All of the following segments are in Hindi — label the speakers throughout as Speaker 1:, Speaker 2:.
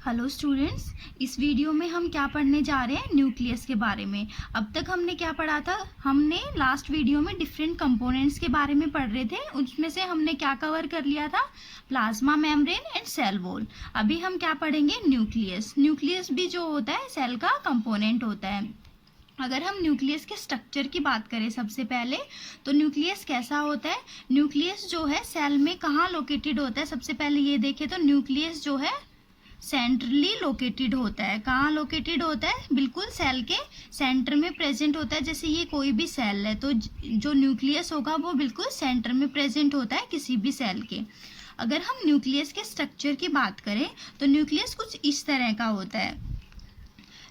Speaker 1: हेलो स्टूडेंट्स, इस वीडियो में हम क्या पढ़ने जा रहे हैं? न्यूक्लियस के बारे में। अब तक हमने क्या पढ़ा था? हमने लास्ट वीडियो में डिफरेंट कंपोनेंट्स के बारे में पढ़ रहे थे। उसमें से हमने क्या कवर कर लिया था? Plasma membrane and cell wall. अभी हम क्या पढ़ेंगे? न्यूक्लियस। न्यूक्लियस भी जो होता है सेल का कंपोनेंट होता है। अगर हम न्यूक्लियस के स्ट्रक्चर की बात करें सबसे पहले, तो न्यूक्लियस कैसा होता है? न्यूक्लियस जो है सेल में कहाँ लोकेटेड होता है? सबसे पहले ये देखें तो न्यूक्लियस जो है सेंट्रली लोकेटेड होता है। कहाँ लोकेटेड होता है? बिल्कुल सेल के सेंटर में प्रेजेंट होता है। जैसे ये कोई भी सेल है तो जो न्यूक्लियस होगा वो बिल्कुल सेंटर में प्रेजेंट होता है किसी भी सेल के। अगर हम न्यूक्लियस के स्ट्रक्चर की बात करें तो न्यूक्लियस कुछ इस तरह का होता है।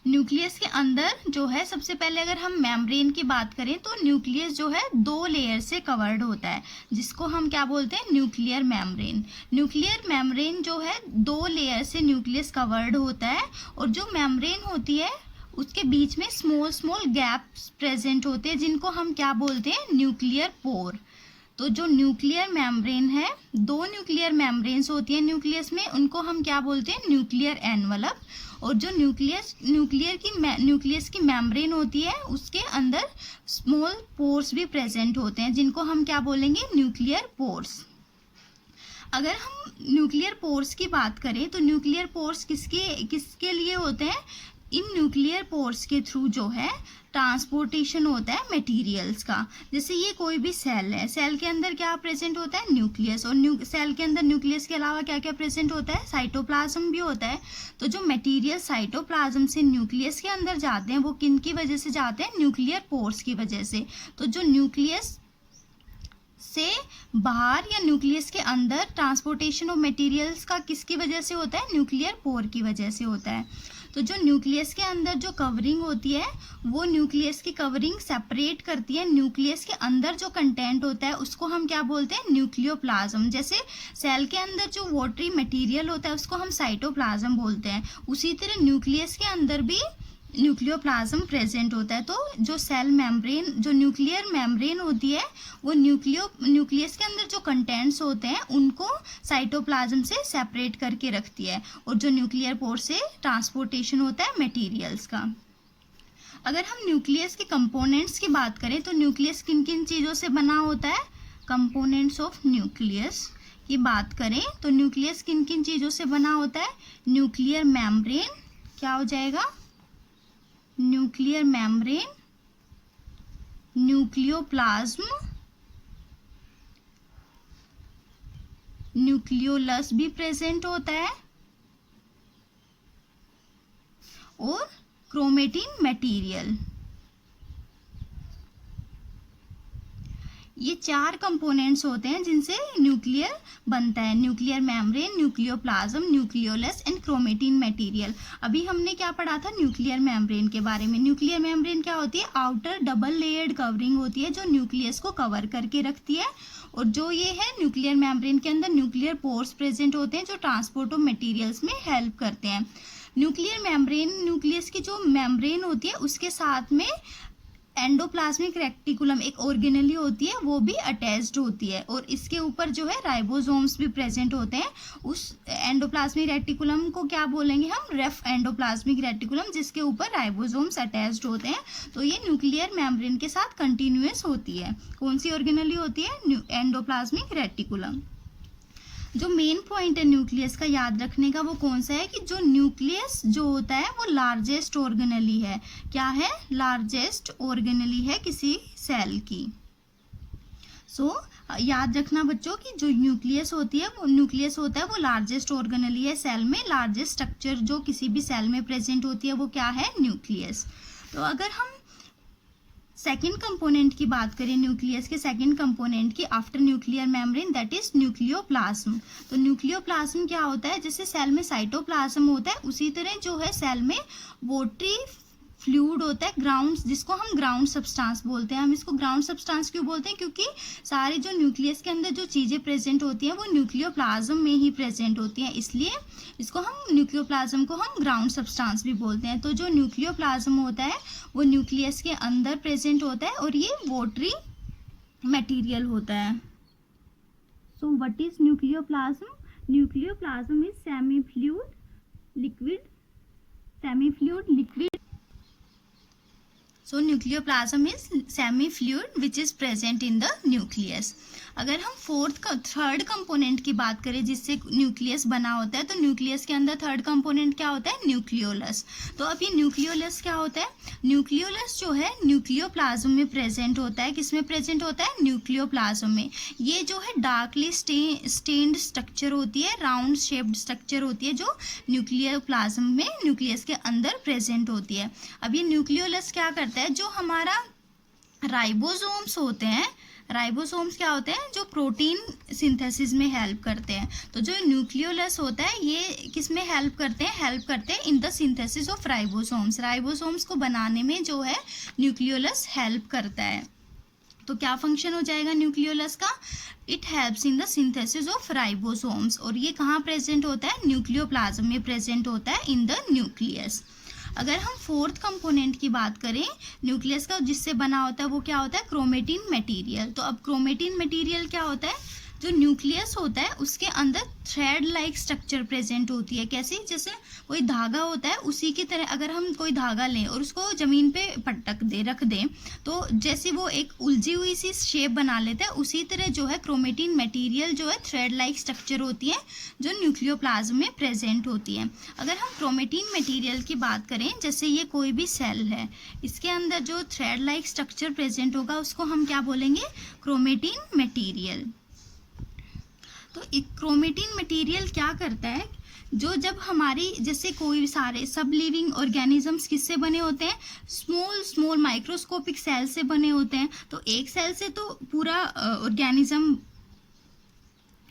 Speaker 1: न्यूक्लियस के अंदर जो है, सबसे पहले अगर हम मेम्ब्रेन की बात करें तो न्यूक्लियस जो है 2 लेयर से कवर्ड होता है, जिसको हम क्या बोलते हैं? Nuclear membrane. न्यूक्लियर मेम्ब्रेन जो है 2 लेयर से न्यूक्लियस कवर्ड होता है, और जो मेम्ब्रेन होती है उसके बीच में स्मॉल स्मॉल गैप्स प्रेजेंट होते हैं, जिनको हम क्या बोलते हैं? Nuclear pore. तो जो न्यूक्लियर मेम्ब्रेन है, 2 न्यूक्लियर मेम्ब्रेन्स होती है न्यूक्लियस में, उनको हम क्या बोलते हैं? Nuclear envelope. और जो न्यूक्लियस की मेम्ब्रेन होती है उसके अंदर स्मॉल पोर्स भी प्रेजेंट होते हैं, जिनको हम क्या बोलेंगे? Nuclear pores. अगर हम न्यूक्लियर पोर्स की बात करें तो न्यूक्लियर पोर्स किसके लिए होते हैं? इन न्यूक्लियर पोर्स के थ्रू जो है ट्रांसपोर्टेशन होता है मटेरियल्स का। जैसे ये कोई भी सेल है, सेल के अंदर क्या प्रेजेंट होता है? न्यूक्लियस। और सेल के अंदर न्यूक्लियस के अलावा क्या क्या प्रेजेंट होता है? साइटोप्लाज्म भी होता है। तो जो मटेरियल साइटोप्लाज्म से न्यूक्लियस के अंदर जाते हैं वो किन की वजह से जाते हैं? न्यूक्लियर पोर्स की वजह से। तो जो न्यूक्लियस से बाहर या न्यूक्लियस के अंदर ट्रांसपोर्टेशन ऑफ मटेरियल्स का किसकी वजह से होता है? न्यूक्लियर पोर की वजह से होता है। तो जो न्यूक्लियस के अंदर जो कवरिंग होती है वो न्यूक्लियस की कवरिंग सेपरेट करती है। न्यूक्लियस के अंदर जो कंटेंट होता है उसको हम क्या बोलते हैं? न्यूक्लियोप्लाज्म। जैसे सेल के अंदर जो वॉटरी मटेरियल होता है उसको हम साइटोप्लाज्म बोलते हैं, उसी तरह न्यूक्लियस के अंदर भी न्यूक्लियोप्लाज्म प्रेजेंट होता है। तो जो सेल मेम्ब्रेन, जो न्यूक्लियर मेम्ब्रेन होती है वो न्यूक्लियस के अंदर जो कंटेंट्स होते हैं उनको साइटोप्लाज्म से सेपरेट करके रखती है, और जो न्यूक्लियर पोर से ट्रांसपोर्टेशन होता है मटेरियल्स का। अगर हम न्यूक्लियस के कंपोनेंट्स की बात करें तो न्यूक्लियस किन किन चीज़ों से बना होता है? कंपोनेंट्स ऑफ न्यूक्लियस की बात करें तो न्यूक्लियस किन किन चीज़ों से बना होता है? न्यूक्लियर मेम्ब्रेन, क्या हो जाएगा? न्यूक्लियर मेम्ब्रेन, न्यूक्लियोप्लाज्म, न्यूक्लियोलस भी प्रेजेंट होता है, और क्रोमेटिन मटेरियल। ये 4 कंपोनेंट्स होते हैं जिनसे न्यूक्लियर बनता है। Nuclear membrane, nucleoplasm, nucleolus and chromatin material. अभी हमने क्या पढ़ा था? न्यूक्लियर मेम्ब्रेन के बारे में। न्यूक्लियर मेम्ब्रेन क्या होती है? आउटर डबल लेयर्ड कवरिंग होती है जो न्यूक्लियस को कवर करके रखती है। और जो ये है न्यूक्लियर मेम्ब्रेन के अंदर न्यूक्लियर पोर्स प्रेजेंट होते हैं जो ट्रांसपोर्ट ऑफ मटेरियल्स में हेल्प करते हैं। न्यूक्लियर मेम्ब्रेन, न्यूक्लियस की जो मेम्ब्रेन होती है उसके साथ में एंडोप्लाज्मिक रेटिकुलम एक ऑर्गेनेली होती है, वो भी अटैच्ड होती है, और इसके ऊपर जो है राइबोसोम्स भी प्रेजेंट होते हैं। उस एंडोप्लाज्मिक रेटिकुलम को क्या बोलेंगे हम? रफ एंडोप्लाज्मिक रेटिकुलम, जिसके ऊपर राइबोसोम्स अटैच्ड होते हैं। तो ये न्यूक्लियर मेम्ब्रेन के साथ कंटिन्यूअस होती है। कौन सी ऑर्गेनेली होती है? Endoplasmic reticulum. जो मेन पॉइंट है न्यूक्लियस का याद रखने का वो कौन सा है? कि जो न्यूक्लियस जो होता है वो लार्जेस्ट ऑर्गेनेली है। क्या है? लार्जेस्ट ऑर्गेनेली है किसी सेल की। याद रखना बच्चों कि जो न्यूक्लियस होता है वो लार्जेस्ट ऑर्गेनेली है सेल में। लार्जेस्ट स्ट्रक्चर जो किसी भी सेल में प्रेजेंट होती है वो क्या है? न्यूक्लियस। तो अगर हम सेकेंड कंपोनेंट की बात करें, न्यूक्लियस के सेकेंड कंपोनेंट की after nuclear membrane, that is nucleoplasm. तो न्यूक्लियोप्लाज्म क्या होता है? जैसे सेल में साइटोप्लाज्म होता है उसी तरह जो है सेल में वोटरी फ्लूइड होता है, ग्राउंड, जिसको हम ग्राउंड सब्सटेंस बोलते हैं। हम इसको ग्राउंड सब्सटेंस क्यों बोलते हैं? क्योंकि सारे जो न्यूक्लियस के अंदर जो चीज़ें प्रेजेंट होती हैं वो न्यूक्लियोप्लाज्म में ही प्रेजेंट होती हैं, इसलिए इसको हम न्यूक्लियोप्लाज्म को हम ग्राउंड सब्सटेंस भी बोलते हैं। तो जो न्यूक्लियोप्लाज्म होता है वो न्यूक्लियस के अंदर प्रेजेंट होता है और ये वोटरी मटेरियल होता है। So what is nucleoplasm? Nucleoplasm is semi fluid liquid semi-fluid liquid. So nucleoplasm is semi-fluid which is present in the nucleus. अगर हम थर्ड कंपोनेंट की बात करें जिससे न्यूक्लियस बना होता है, तो न्यूक्लियस के अंदर थर्ड कंपोनेंट क्या होता है? न्यूक्लियोलस. तो अब ये न्यूक्लियोलस क्या होता है? न्यूक्लियोलस जो है न्यूक्लियोप्लाज्म में प्रेजेंट होता है. किस में प्रेजेंट होता है? न्यूक्लियोप्लाज्म में. ये जो है डार्कली स्टेन्ड स्ट्रक्चर होती है, राउंड शेप्ड स्ट्रक्चर होती है जो न्यूक्लियोप्लाज्म में न्यूक्लियस के अंदर प्रेजेंट होती है. अब ये न्यूक्लियोलस क्या करता है? जो हमारा राइबोसोम्स होते हैं, राइबोसोम्स क्या होते हैं? जो प्रोटीन सिंथेसिस में हेल्प करते हैं. तो जो न्यूक्लियोलस होता है ये किस में हेल्प करते हैं? हेल्प करते हैं in the synthesis of ribosomes. Ribosomes को बनाने में जो है न्यूक्लियोलस हेल्प करता है. तो क्या फंक्शन हो जाएगा न्यूक्लियोलस का? It helps in the synthesis of ribosomes. और ये कहाँ प्रेजेंट होता है? न्यूक्लियोप्लाज्म में प्रेजेंट होता है इन द न्यूक्लियस. अगर हम फोर्थ कंपोनेंट की बात करें न्यूक्लियस का जिससे बना होता है वो क्या होता है? Chromatin material. तो अब क्रोमेटिन मटेरियल क्या होता है? जो न्यूक्लियस होता है उसके अंदर थ्रेड लाइक स्ट्रक्चर प्रेजेंट होती है. कैसे? जैसे कोई धागा होता है उसी की तरह अगर हम कोई धागा लें और उसको ज़मीन पे रख दें तो जैसे वो एक उलझी हुई सी शेप बना लेता है, उसी तरह जो है क्रोमेटिन मटेरियल जो है थ्रेड लाइक स्ट्रक्चर होती है जो न्यूक्लियोप्लाज्म में प्रेजेंट होती है. अगर हम क्रोमेटिन मटेरियल की बात करें, जैसे ये कोई भी सेल है, इसके अंदर जो थ्रेड लाइक स्ट्रक्चर प्रेजेंट होगा उसको हम क्या बोलेंगे? Chromatin material. तो क्रोमेटिन मटेरियल क्या करता है? जो जब हमारी जैसे कोई सारे सब लिविंग ऑर्गेनिजम्स किससे बने होते हैं? स्मॉल माइक्रोस्कोपिक सेल से बने होते हैं. तो एक सेल से तो पूरा ऑर्गेनिज्म,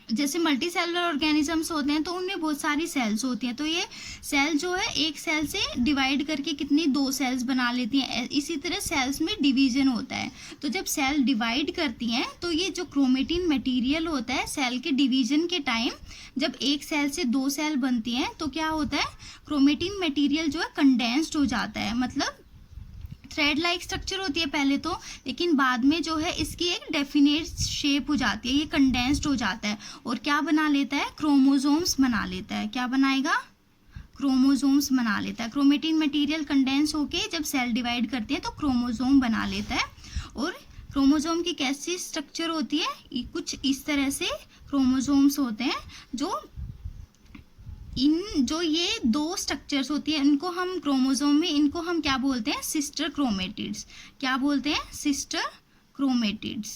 Speaker 1: जैसे मल्टी सेलुलर ऑर्गेनिजम्स होते हैं तो उनमें बहुत सारी सेल्स होती हैं. तो ये सेल जो है एक सेल से डिवाइड करके कितनी 2 सेल्स बना लेती हैं. इसी तरह सेल्स में डिवीजन होता है. तो जब सेल डिवाइड करती हैं तो ये जो क्रोमेटिन मटेरियल होता है सेल के डिवीजन के टाइम जब एक सेल से 2 सेल बनती हैं तो क्या होता है? क्रोमेटिन मटेरियल जो है कंडेंस्ड हो जाता है. मतलब थ्रेड लाइक स्ट्रक्चर होती है पहले तो, लेकिन बाद में जो है इसकी एक डेफिनेट शेप हो जाती है, ये कंडेंस्ड हो जाता है और क्या बना लेता है? क्रोमोसोम्स बना लेता है. क्या बनाएगा? क्रोमोसोम्स बना लेता है. क्रोमेटिन मटेरियल कंडेंस होके जब सेल डिवाइड करते हैं तो क्रोमोसोम बना लेता है. और क्रोमोसोम की कैसी स्ट्रक्चर होती है? कुछ इस तरह से क्रोमोसोम्स होते हैं जो ये 2 स्ट्रक्चर्स होती है इनको हम क्रोमोसोम में इनको हम क्या बोलते हैं? Sister chromatids. क्या बोलते हैं? Sister chromatids.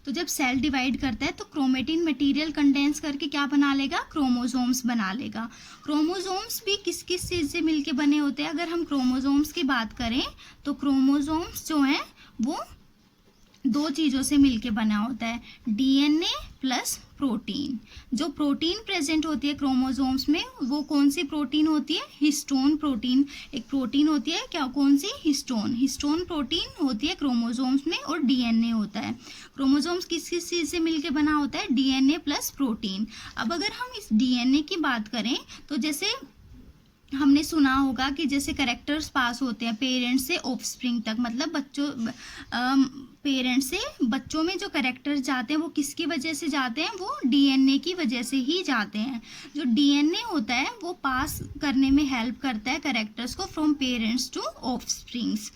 Speaker 1: तो जब सेल डिवाइड करता है तो क्रोमेटिन मटेरियल कंडेंस करके क्या बना लेगा? क्रोमोसोम्स बना लेगा. क्रोमोसोम्स भी किस किस चीज़ से मिलके बने होते हैं? अगर हम क्रोमोसोम्स की बात करें तो क्रोमोसोम्स जो हैं वो 2 चीज़ों से मिलके बना होता है, डीएनए प्लस प्रोटीन. जो प्रोटीन प्रेजेंट होती है क्रोमोसोम्स में वो कौन सी प्रोटीन होती है? Histone protein. एक प्रोटीन होती है क्या? कौन सी? हिस्टोन प्रोटीन होती है क्रोमोसोम्स में और डीएनए होता है. क्रोमोसोम्स किस किस चीज़ से मिलके बना होता है? DNA plus protein. अब अगर हम इस डीएनए की बात करें तो जैसे हमने सुना होगा कि जैसे कैरेक्टर्स पास होते हैं पेरेंट्स से ऑफस्प्रिंग तक, मतलब पेरेंट्स से बच्चों में जो कैरेक्टर्स जाते हैं वो किसकी वजह से जाते हैं? वो डीएनए की वजह से ही जाते हैं. जो डीएनए होता है वो पास करने में हेल्प करता है कैरेक्टर्स को फ्रॉम पेरेंट्स टू ऑफस्प्रिंग्स.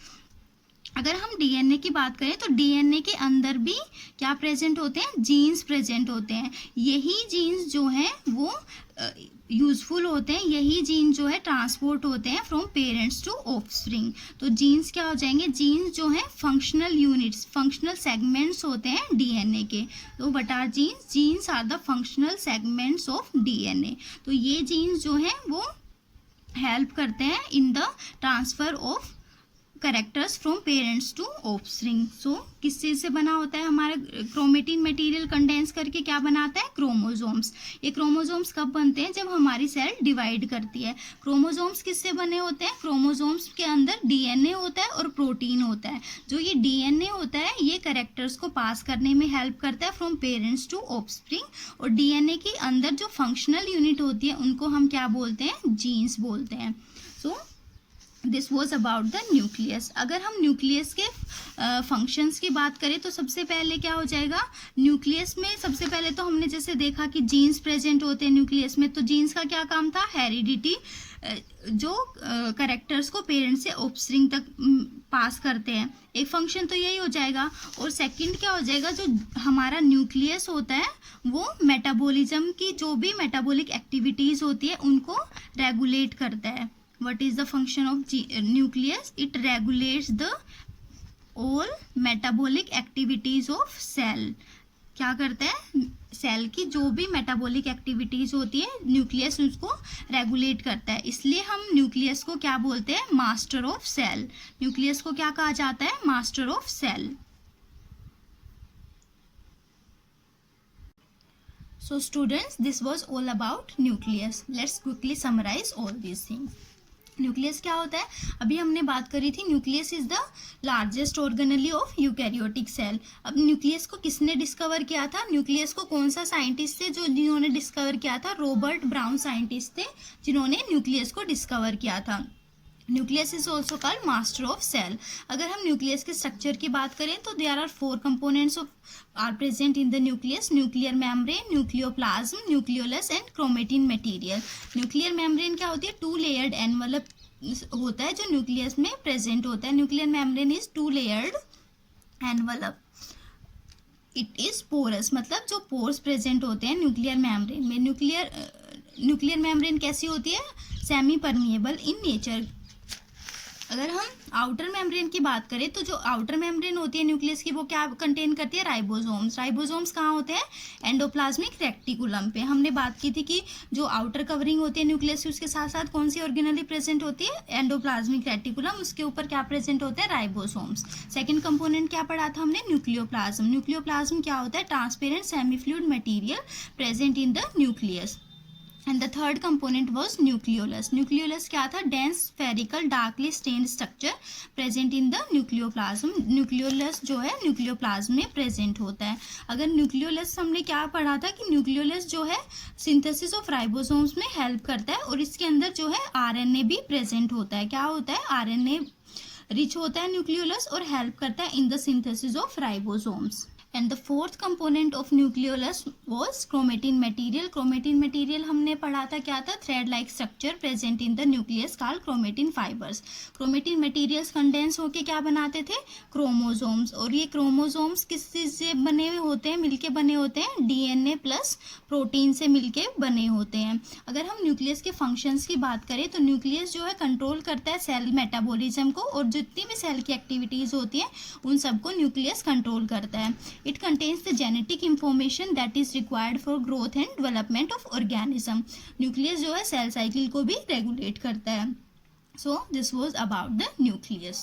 Speaker 1: अगर हम डीएनए की बात करें तो डीएनए के अंदर भी क्या प्रेजेंट होते हैं? जीन्स प्रेजेंट होते हैं. यही जीन्स जो हैं वो यूजफुल होते हैं. यही जीन जो है ट्रांसपोर्ट होते हैं फ्रॉम पेरेंट्स टू ऑफस्प्रिंग. तो जीन्स क्या हो जाएंगे? जीन्स जो है फंक्शनल यूनिट्स, फंक्शनल सेगमेंट्स होते हैं डीएनए के. तो what are genes? Genes are the functional segments of DNA. तो ये जीन्स जो हैं वो हेल्प करते हैं in the transfer of characters from parents to offspring. So किस चीज़ से बना होता है? हमारा क्रोमेटिन मटेरियल कंडेंस करके क्या बनाता है? क्रोमोसोम्स. ये क्रोमोसोम्स कब बनते हैं? जब हमारी सेल डिवाइड करती है. क्रोमोसोम्स किससे बने होते हैं? क्रोमोसोम्स के अंदर डीएनए होता है और प्रोटीन होता है. जो ये डीएनए होता है ये कैरेक्टर्स को पास करने में हेल्प करता है फ्रॉम पेरेंट्स टू ऑफस्प्रिंग. और डीएनए के अंदर जो फंक्शनल यूनिट होती है उनको हम क्या बोलते हैं? जीन्स बोलते हैं. So this was about the nucleus. अगर हम न्यूक्लियस के फंक्शंस की बात करें तो सबसे पहले क्या हो जाएगा, न्यूक्लियस में सबसे पहले तो हमने जैसे देखा कि जीन्स प्रेजेंट होते हैं न्यूक्लियस में, तो जीन्स का क्या काम था, हेरिडिटी, जो करेक्टर्स को पेरेंट्स से ऑफस्प्रिंग तक पास करते हैं, एक फंक्शन तो यही हो जाएगा। और सेकंड क्या हो जाएगा, जो हमारा न्यूक्लियस होता है वो मेटाबॉलिज्म की जो भी मेटाबॉलिक एक्टिविटीज़ होती है उनको रेगुलेट करता है। What is the function of nucleus? It regulates the all metabolic activities of cell. क्या करता है, सेल की जो भी मेटाबॉलिक एक्टिविटीज होती है न्यूक्लियस उसको रेगुलेट करता है। इसलिए हम न्यूक्लियस को क्या बोलते हैं, मास्टर ऑफ सेल। न्यूक्लियस को क्या कहा जाता है, master of cell. So students, this was all about nucleus. Let's quickly summarize all these things. Nucleus क्या होता है, अभी हमने बात करी थी, nucleus is the largest organelle of eukaryotic cell. अब न्यूक्लियस को किसने डिस्कवर किया था, न्यूक्लियस को कौन सा साइंटिस्ट थे जिन्होंने डिस्कवर किया था, रॉबर्ट ब्राउन साइंटिस्ट थे जिन्होंने न्यूक्लियस को डिस्कवर किया था। Nucleus is also called master of cell. अगर हम न्यूक्लियस के स्ट्रक्चर की बात करें तो there are 4 components are present in the nucleus, nuclear membrane, nucleoplasm, nucleolus and chromatin material. Nuclear membrane क्या होती है, 2 लेयर्ड एनवलप होता है जो न्यूक्लियस में प्रेजेंट होता है। Nuclear membrane is 2 layered envelope, it is porous, मतलब जो पोर्स प्रेजेंट होते हैं न्यूक्लियर मेम्ब्रेन में। न्यूक्लियर मेम्ब्रेन कैसी होती है, सेमी परमिएबल इन नेचर। अगर हम आउटर मेम्ब्रेन की बात करें तो जो आउटर मेम्ब्रेन होती है न्यूक्लियस की वो क्या कंटेन करती है, राइबोसोम्स। राइबोसोम्स कहाँ होते हैं, एंडोप्लाज्मिक रेक्टिकुलम पे। हमने बात की थी कि जो आउटर कवरिंग होती है न्यूक्लियस की उसके साथ साथ कौन सी ऑर्गेनली प्रेजेंट होती है, एंडोप्लाज्मिक रेक्टिकुलम, उसके ऊपर क्या प्रेजेंट होते हैं, राइबोसोम्स। सेकेंड कंपोनेंट क्या पढ़ा था हमने, न्यूक्लियोप्लाज्म। न्यूक्लियोप्लाज्म क्या होता है, transparent semi fluid material present in the nucleus. And the third component was nucleolus. Nucleolus क्या था, dense spherical darkly stained structure present in the nucleoplasm. Nucleolus जो है न्यूक्लियोप्लाज्म में प्रेजेंट होता है। अगर न्यूक्लियोलस हमने क्या पढ़ा था कि न्यूक्लियोलस जो है सिंथेसिस ऑफ राइबोसोम्स में हेल्प करता है और इसके अंदर जो है आरएनए भी प्रेजेंट होता है। क्या होता है, आरएनए रिच होता है न्यूक्लियोलस और हेल्प करता है in the synthesis of ribosomes. And the fourth component of nucleolus was chromatin material. Chromatin material हमने पढ़ा था क्या था, thread like structure present in the nucleus called chromatin fibers. Chromatin materials condense होके क्या बनाते थे, chromosomes। और ये chromosomes किस चीज़ से बने हुए होते हैं, मिलके बने होते हैं, DNA प्लस प्रोटीन से मिलके बने होते हैं। अगर हम न्यूक्लियस के फंक्शंस की बात करें तो न्यूक्लियस जो है कंट्रोल करता है सेल मेटाबॉलिज्म को, और जितनी भी सेल की एक्टिविटीज़ होती हैं उन सबको न्यूक्लियस कंट्रोल करता है। It contains the genetic information that is required for growth and development of organism. Nucleus जो है सेल साइकिल को भी रेगुलेट करता है। So this was about the nucleus.